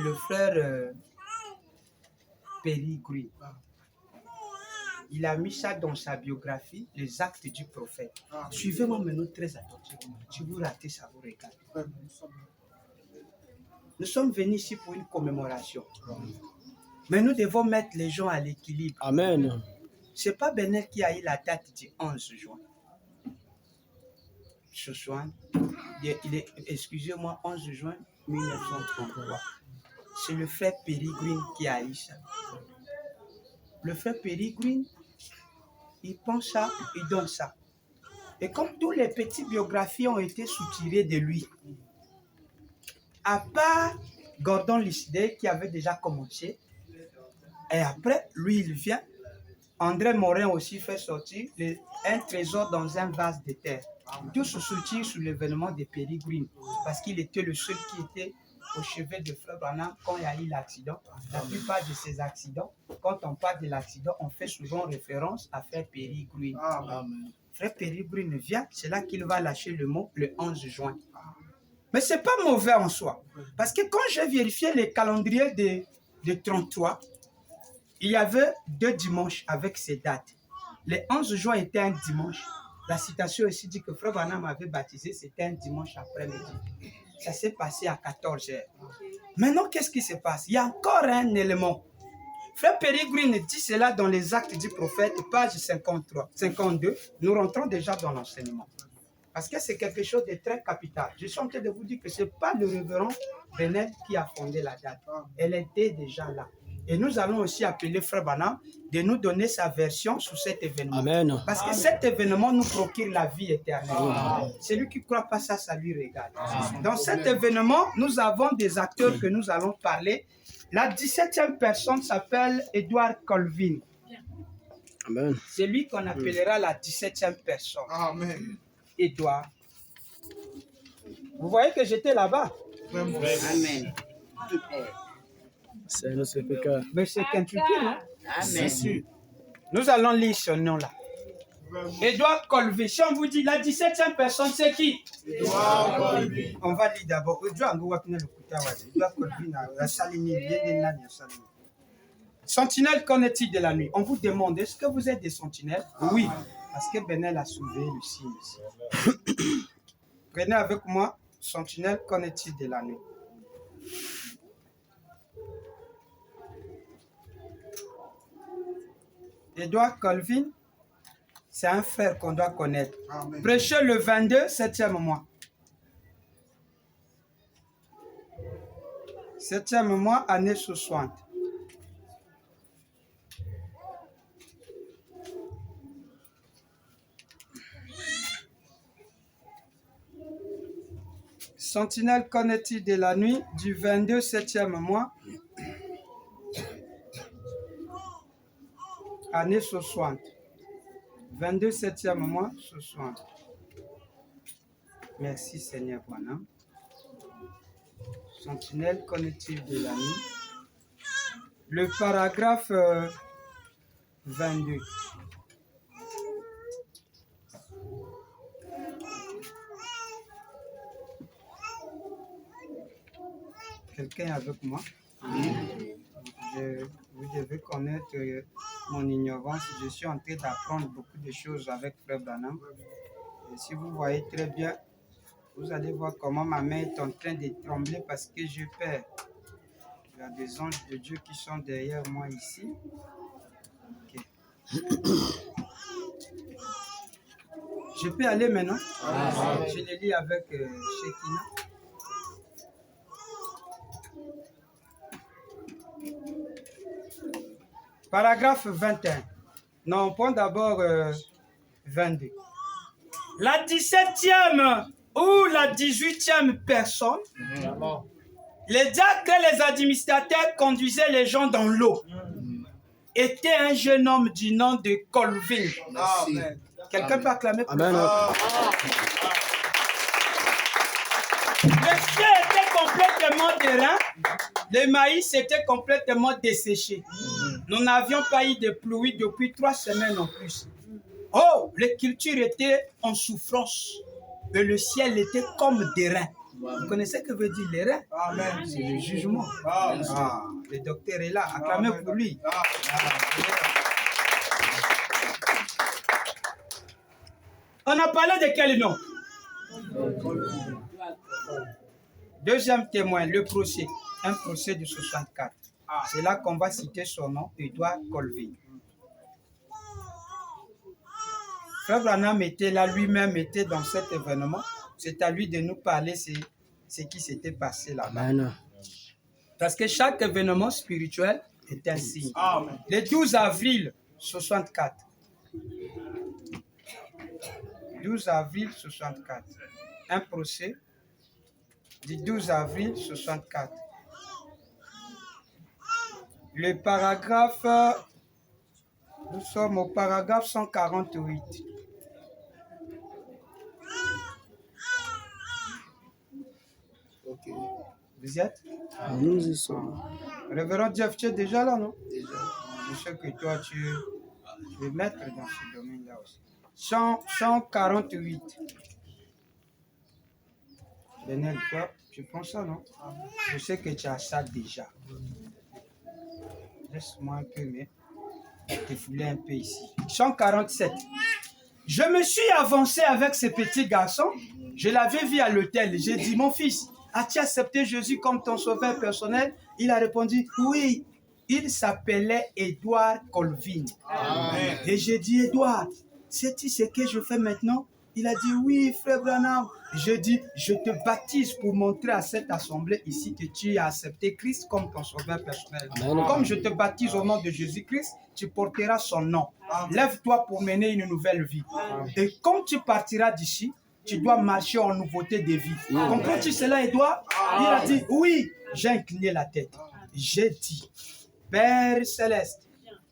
le frère Péri-Green. Il a mis ça dans sa biographie, les actes du prophète. Suivez-moi maintenant très attentivement. Si vous ratez ça, vous regardez. Nous sommes venus ici pour une commémoration. Mais nous devons mettre les gens à l'équilibre. Amen. Ce n'est pas Benel qui a eu la date du 11 juin. Ce soir, excusez-moi, 11 juin 1933. C'est le frère Péri-Green qui a eu ça. Le frère Péri-Green, il pense ça, il donne ça. Et comme toutes les petites biographies ont été soutirées de lui, à part Gordon Lisdale qui avait déjà commencé, et après, lui, il vient. André Morin aussi fait sortir un trésor dans un vase de terre. Tout se soutient sur l'événement de Péri-Green, parce qu'il était le seul qui était au chevet de Frère Branham quand il y a eu l'accident. La plupart de ces accidents, quand on parle de l'accident, on fait souvent référence à Frère Péri-Green. Frère Péri-Green vient, c'est là qu'il va lâcher le mot le 11 juin. Mais ce n'est pas mauvais en soi, parce que quand j'ai vérifié les calendriers de 33, il y avait 2 dimanches avec ces dates. Le 11 juin était un dimanche. La citation ici dit que Frère Branham avait baptisé, c'était un dimanche après-midi. Ça s'est passé à 14 h. Maintenant, qu'est-ce qui se passe? Il y a encore un élément. Frère Péri-Green dit cela dans les actes du prophète, page 52. Nous rentrons déjà dans l'enseignement. Parce que c'est quelque chose de très capital. Je suis en train de vous dire que ce n'est pas le révérend Benel qui a fondé la date. Elle était déjà là. Et nous allons aussi appeler Frère Branham de nous donner sa version sur cet événement. Amen. Parce que cet événement nous procure la vie éternelle. Celui qui ne croit pas ça, ça lui regarde. Dans cet événement, nous avons des acteurs que nous allons parler. La 17e personne s'appelle Edward Colvin. Amen. C'est lui qu'on appellera la 17e personne. Amen. Edward. Vous voyez que j'étais là-bas. Amen. C'est notre péché. Mais c'est Kentucky, non? Amen. Nous allons lire ce nom-là. Edward Colvin. Si on vous dit la 17e personne, c'est qui? Edward Colvin. On va lire d'abord. Edward Colvin. Sentinelle, qu'en est-il de la nuit? On vous demande, est-ce que vous êtes des sentinelles? Oui. Parce que Benel a soulevé le signe ici. Prenez avec moi, sentinelle, qu'en est-il de la nuit? Edward Colvin, c'est un frère qu'on doit connaître. Amen. Prêché le 22, 7e mois. 7e mois, année 60. Sentinelle, qu'en est-il de la nuit du 22, 7e mois, année 60. 22, 7e mois, 60. Merci Seigneur, voilà. Sentinelle, qu'en est-il de la nuit? Le paragraphe 22. Quelqu'un est avec moi? Vous devez connaître mon ignorance. Je suis en train d'apprendre beaucoup de choses avec Frère Branham. Et si vous voyez très bien, vous allez voir comment ma main est en train de trembler parce que j'ai peur. Il y a des anges de Dieu qui sont derrière moi ici. Okay. Je peux aller maintenant? Je le lis avec Shekina. Paragraphe 21. Non, point d'abord 22. La 17e ou la 18e personne, les diacres et les administrateurs conduisaient les gens dans l'eau. Était un jeune homme du nom de Colvin. Amen. Quelqu'un peut acclamer pour Amen. Le ciel était complètement terrain. Le maïs était complètement desséché. Nous n'avions pas eu de pluie depuis 3 semaines en plus. Oh, les cultures étaient en souffrance. Et le ciel était comme des reins. Vous connaissez ce que veut dire les reins? Amen. C'est le jugement. Amen. Ah, le docteur est là. Acclamez Amen. pour lui. Amen. On a parlé de quel nom? Deuxième témoin, le procès. Un procès de 64. C'est là qu'on va citer son nom, Edouard Colvin. Frère Branham était là, lui-même était dans cet événement. C'est à lui de nous parler ce qui s'était passé là-bas. Amen. Parce que chaque événement spirituel est un signe. Amen. Le 12 avril 64. 12 avril 64. Un procès du 12 avril 64. Le paragraphe, nous sommes au paragraphe 148. Ok. Vous y êtes? Nous y sommes. Révérend Jeff, tu es déjà là, non? Déjà. Je sais que toi, tu es maître dans ce domaine-là aussi. 148. Daniel, toi, tu prends ça, non? Je sais que tu as ça déjà. Laisse-moi un peu, mais te fouler un peu ici. 147. Je me suis avancé avec ce petit garçon. Je l'avais vu à l'hôtel. J'ai dit, mon fils, as-tu accepté Jésus comme ton sauveur personnel? Il a répondu, oui. Il s'appelait Edouard Colvin. Amen. Et j'ai dit, Edouard, sais-tu ce que je fais maintenant? Il a dit, oui, frère Branham. Je dis, je te baptise pour montrer à cette assemblée ici que tu as accepté Christ comme ton sauveur personnel. Amen. Comme je te baptise au nom de Jésus-Christ, tu porteras son nom. Amen. Lève-toi pour mener une nouvelle vie. Et quand tu partiras d'ici, tu dois marcher en nouveauté de vie. Comprends-tu cela, Edouard? Il a dit, oui. J'ai incliné la tête. J'ai dit, Père Céleste,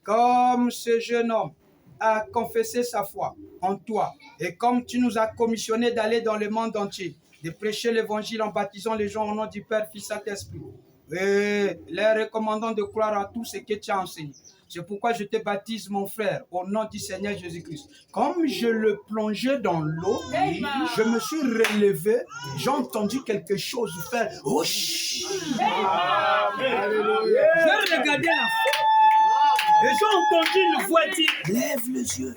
comme ce jeune homme a confessé sa foi en toi, et comme tu nous as commissionné d'aller dans le monde entier, de prêcher l'évangile en baptisant les gens au nom du Père, Fils, Saint-Esprit, et les recommandant de croire à tout ce que tu as enseigné. C'est pourquoi je te baptise, mon frère, au nom du Seigneur Jésus-Christ. Comme je le plongeais dans l'eau, je me suis relevé, j'ai entendu quelque chose faire. Ouch! Alléluia. J'ai regardé la foule et j'ai entendu une voix dire, lève les yeux.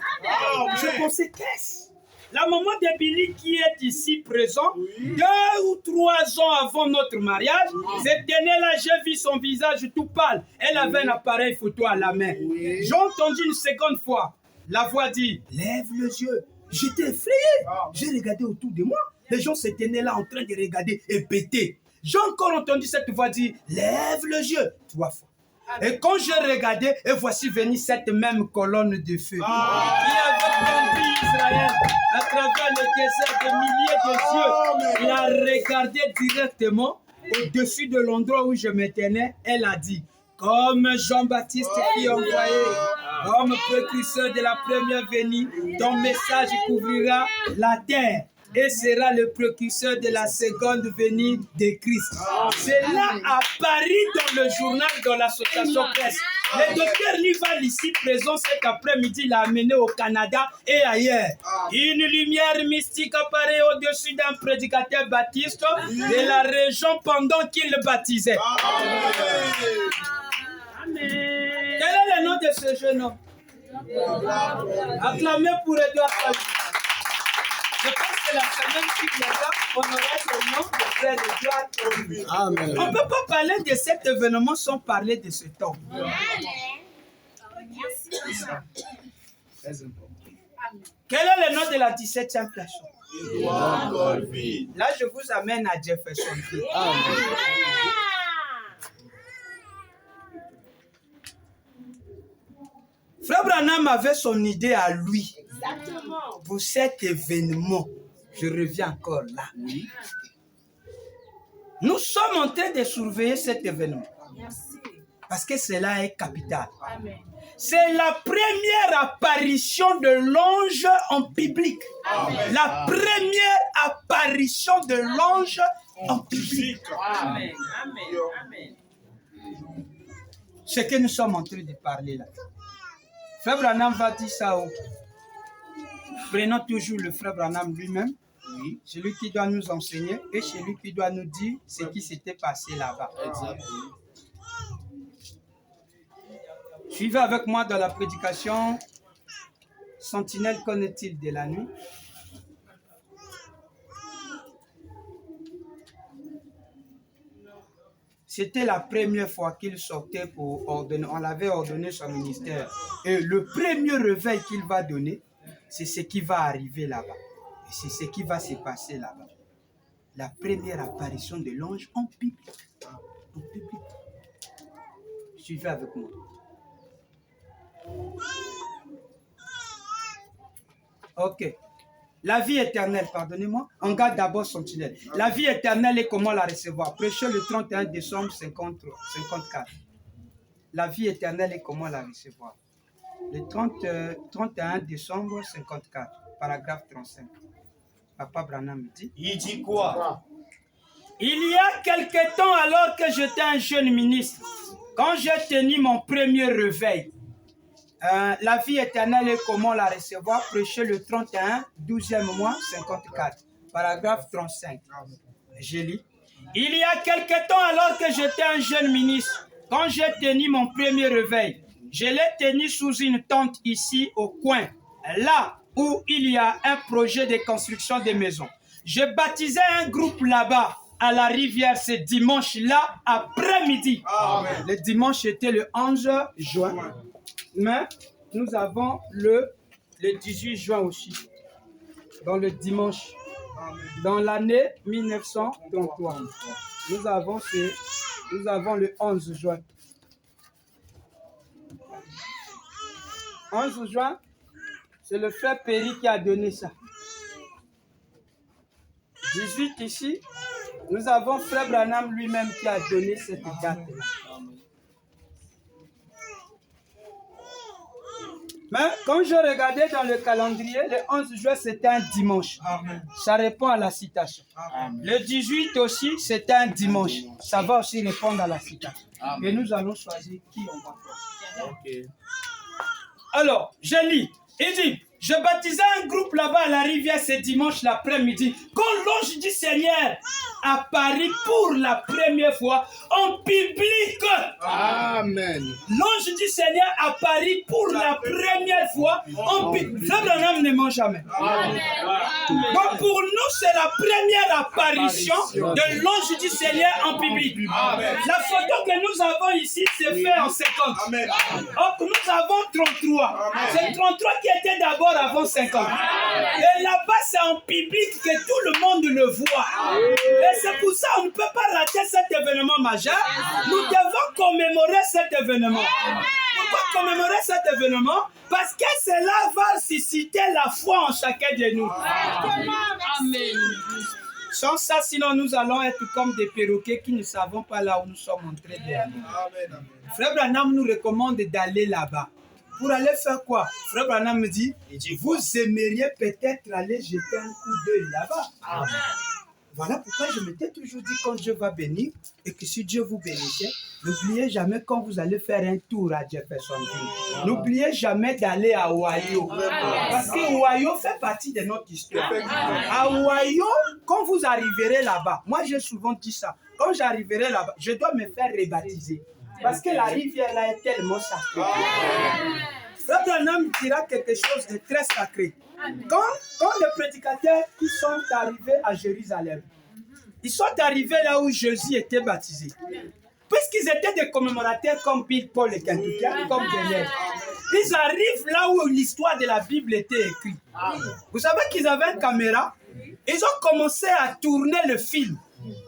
Je pensais, qu'est-ce? La maman de Billy qui est ici présent, 2 ou 3 ans avant notre mariage, cette année-là, j'ai vu son visage tout pâle. Elle avait un appareil photo à la main. J'ai entendu une seconde fois la voix dire, lève les yeux. J'étais effrayé. J'ai regardé autour de moi. Les gens s'étaient là en train de regarder et péter. J'ai encore entendu cette voix dire, lève les yeux. 3 fois. Et quand je regardais, et voici venue cette même colonne de feu qui avait conduit Israël à travers le désert de milliers de yeux. Il a regardé directement au-dessus de l'endroit où je me tenais. Elle a dit, comme Jean-Baptiste qui envoyé, comme précurseur de la première venue, ton message couvrira la terre et sera le précurseur de la seconde venue de Christ. Cela a paru dans le journal de l'association presse. Le docteur Lival ici présent cet après-midi l'a amené au Canada et ailleurs. Une lumière mystique apparaît au-dessus d'un prédicateur baptiste de la région pendant qu'il le baptisait. Amen. Quel est le nom de ce jeune homme? Acclamez pour Edouard Colvin. Je pense que la semaine qui viendra, on aura le nom de frère Edouard Colvin. Amen. On ne peut pas parler de cet événement sans parler de cet homme. Quel est le nom de la 17e personne? Edouard Colvin. Là, je vous amène à Jeffersonville. Frère Branham avait son idée à lui. Pour cet événement, je reviens encore là. Nous sommes en train de surveiller cet événement. Parce que cela est capital. C'est la première apparition de l'ange en public. La première apparition de l'ange en public. Amen. Ce que nous sommes en train de parler là. Frère Branham va dire ça où? Prenons toujours le frère Branham lui-même. Oui. celui qui doit nous enseigner et celui qui doit nous dire ce qui s'était passé là-bas. Exact. Suivez avec moi dans la prédication Sentinelle, qu'en est-il de la nuit? C'était la première fois qu'il sortait pour ordonner. On l'avait ordonné son ministère. Et le premier réveil qu'il va donner, c'est ce qui va arriver là-bas. Et c'est ce qui va se passer là-bas. La première apparition de l'ange en public. En public. Suivez avec moi. Ok. La vie éternelle, pardonnez-moi, on garde d'abord Sentinelle. La vie éternelle et comment la recevoir? Prêché le 31 décembre 54. La vie éternelle et comment la recevoir? Le 31 décembre 54, paragraphe 35. Papa Branham dit. Il dit quoi? Il y a quelque temps, alors que j'étais un jeune ministre, quand j'ai tenu mon premier réveil, la vie éternelle et comment la recevoir, prêché le 31, 12e mois, 54, paragraphe 35. Je lis. Il y a quelque temps, alors que j'étais un jeune ministre, quand j'ai tenu mon premier réveil, je l'ai tenu sous une tente ici au coin, là où il y a un projet de construction de maisons. Je baptisais un groupe là-bas, à la rivière, ce dimanche-là, après-midi. Amen. Le dimanche était le 11 juin. Mais nous avons le 18 juin aussi, dans le dimanche, dans l'année 1933. Nous avons le 11 juin. 11 juin, c'est le frère Perry qui a donné ça. 18 ici, nous avons frère Branham lui-même qui a donné cette date-là. Mais quand je regardais dans le calendrier, le 11 juin, c'était un dimanche. Amen. Ça répond à la citation. Amen. Le 18 aussi, c'était un dimanche. Ça va aussi répondre à la citation. Amen. Et nous allons choisir qui on va faire. Ok. Alors, je lis. Il dit, je baptisais un groupe là-bas à la rivière ce dimanche l'après-midi. Quand l'ange du Seigneur apparut pour la première fois en public. Amen. L'ange du Seigneur apparut pour la première fois en public. Frère Branham ne ment jamais. Amen. Donc pour nous, c'est la première apparition de l'ange du Seigneur en public. Amen. La photo que nous avons ici, c'est fait en 50. Amen. Donc nous avons 33. C'est 33 qui était d'abord avant 50. Et là-bas, c'est en public que tout le monde le voit. Et c'est pour ça qu'on ne peut pas rater cet événement majeur. Nous devons commémorer cet événement. Pourquoi commémorer cet événement? Parce que cela va susciter la foi en chacun de nous. Amen. Sans ça, sinon nous allons être comme des perroquets qui ne savons pas là où nous sommes en train d'aller. Amen. Frère Branham nous recommande d'aller là-bas. Pour aller faire quoi? Frère Branham me dit, vous aimeriez peut-être aller jeter un coup d'œil là-bas. Amen. Voilà pourquoi je m'étais toujours dit quand Dieu va bénir et que si Dieu vous bénissait, n'oubliez jamais quand vous allez faire un tour à Jeffersonville. N'oubliez jamais d'aller à Ohio. Parce que Ohio fait partie de notre histoire. À Ohio, quand vous arriverez là-bas, moi j'ai souvent dit ça, quand j'arriverai là-bas, je dois me faire rebaptiser. Parce que la rivière là est tellement sacrée. Frère Branham dira quelque chose de très sacré. Quand les prédicateurs qui sont arrivés à Jérusalem, ils sont arrivés là où Jésus était baptisé. Puisqu'ils étaient des commémorateurs comme Bill Paul et Kentucky, comme Daniel. Ils arrivent là où l'histoire de la Bible était écrite. Vous savez qu'ils avaient une caméra. Ils ont commencé à tourner le film.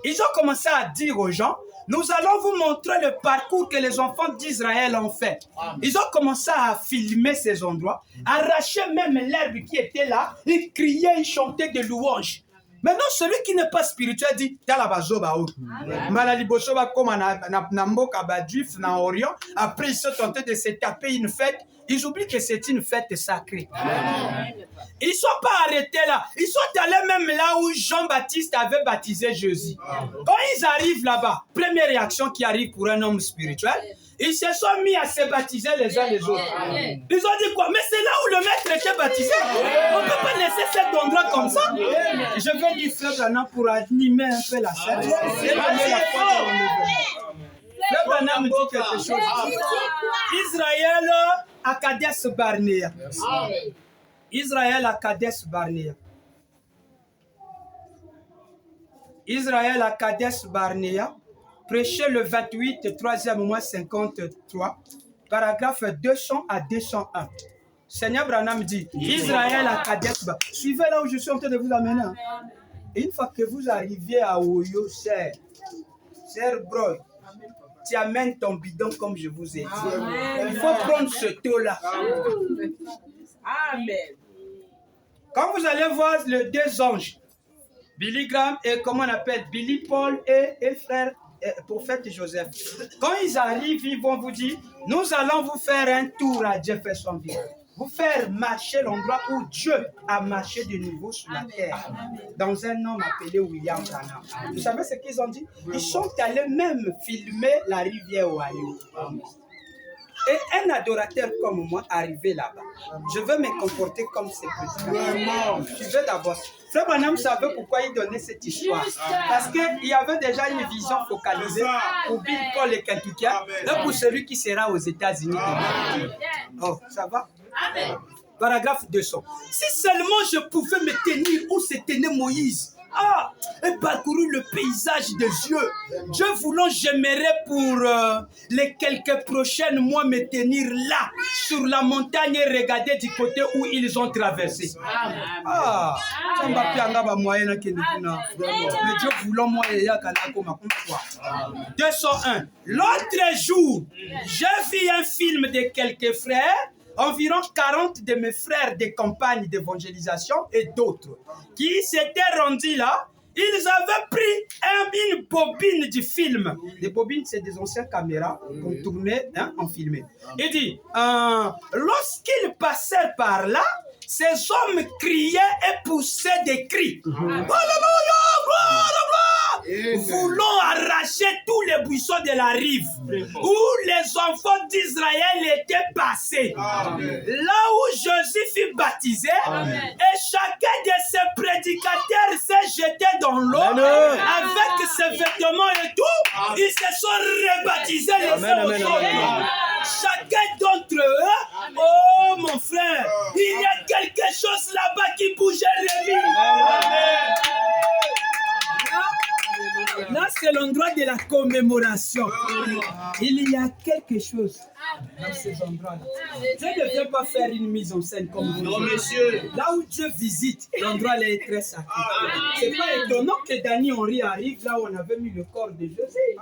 Ils ont commencé à dire aux gens, nous allons vous montrer le parcours que les enfants d'Israël ont fait. Ils ont commencé à filmer ces endroits, arracher même l'herbe qui était là, ils criaient, ils chantaient des louanges. Maintenant, celui qui n'est pas spirituel dit, après ils sont tentés de se taper une fête. Ils oublient que c'est une fête sacrée. Amen. Ils ne sont pas arrêtés là. Ils sont allés même là où Jean-Baptiste avait baptisé Jésus. Quand ils arrivent là-bas, première réaction qui arrive pour un homme spirituel, Ils se sont mis à se baptiser les uns les autres. Ils ont dit quoi? Mais c'est là où le maître était baptisé. On ne peut pas laisser cet endroit comme ça. Je vais dire Frère Branham pour animer un peu la scène. Et donner la foi de l'enlèvement. Frère Branham dit quelque chose. Israël à Kadesh Barnea. Israël à Kadesh Barnea. Israël à Kadesh Barnea. Prêché le 28, 3e mois 53, paragraphe 200 à 201. Seigneur Branham dit, Israël à Kadesh Barnea. Suivez là où je suis en train de vous amener. Hein. Une fois que vous arrivez à Oyo, cher bro, tu amènes ton bidon comme je vous ai dit. Amen. Il faut prendre ce taux-là. Amen. Quand vous allez voir les deux anges, Billy Graham et comment on appelle Billy Paul et frère prophète Joseph. Quand ils arrivent, ils vont vous dire, nous allons vous faire un tour à Jeffersonville. Vous faire marcher l'endroit où Dieu a marché de nouveau sur la terre. Dans un homme appelé William Branham. Vous savez ce qu'ils ont dit? Ils sont allés même filmer la rivière Ohio. Et un adorateur comme moi arrivé là-bas, je veux me comporter comme ces petits. Je veux d'abord. Frère Branham savait pourquoi il donnait cette histoire. Parce qu'il y avait déjà une vision focalisée pour Bill Paul et Kentucky et pour celui qui sera aux États-Unis. Oh, ça va? Amen. Paragraphe 200. Si seulement je pouvais me tenir où se tenait Moïse. Et parcourir le paysage des yeux. Dieu voulant, j'aimerais pour les quelques prochains mois me tenir là, sur la montagne et regarder du côté où ils ont traversé. Mais Dieu voulant, moi, 201. L'autre jour, j'ai vu un film de quelques frères, environ 40 de mes frères des campagnes d'évangélisation et d'autres, qui s'étaient rendus là. Ils avaient pris une bobine du film. Les bobines, c'est des anciennes caméras qu'on tournait, on filmait. Il dit, lorsqu'ils passèrent par là, ces hommes criaient et poussaient des cris. Alléluia, voulant arracher tous les buissons de la rive où les enfants d'Israël étaient passés. Amen. Là où Jésus fut baptisé, et chacun de ses prédicateurs s'est jeté dans l'eau avec ses vêtements et tout. Ils se sont rebaptisés les uns aux autres. Chacun d'entre eux, oh mon frère, il y a quelque chose là-bas qui bougeait Rémi. Là, c'est l'endroit de la commémoration. Il y a quelque chose dans ces endroits-là. Dieu ne vient pas faire une mise en scène comme vous. Non, monsieur. Là où Dieu visite, l'endroit là est très sacré. C'est pas étonnant que Dany Henry arrive là où on avait mis le corps de Jésus.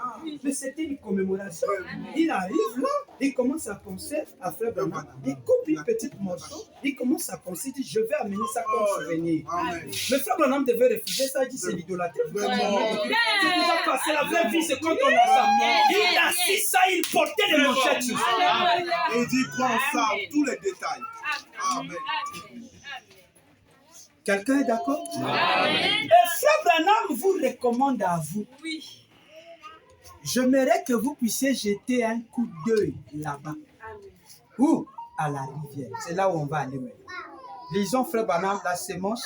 Mais c'était une commémoration. Il arrive là, il commence à penser à Frère Branham. Il coupe une petite morceau, il commence à penser, il dit, je vais amener ça comme souvenir. Mais Frère Branham devait refuser ça, il dit, c'est l'idolâtrie. C'est déjà passé, la vraie vie, c'est quand on a ça. Il a assis ça, il portait les manchettes sur ça. Il dit, prends ça, tous les détails. Amen. Quelqu'un est d'accord? Et Frère Branham vous recommande à vous. J'aimerais que vous puissiez jeter un coup d'œil là-bas. Ou à la rivière. C'est là où on va aller maintenant. Lisons Frère Branham, la sémence.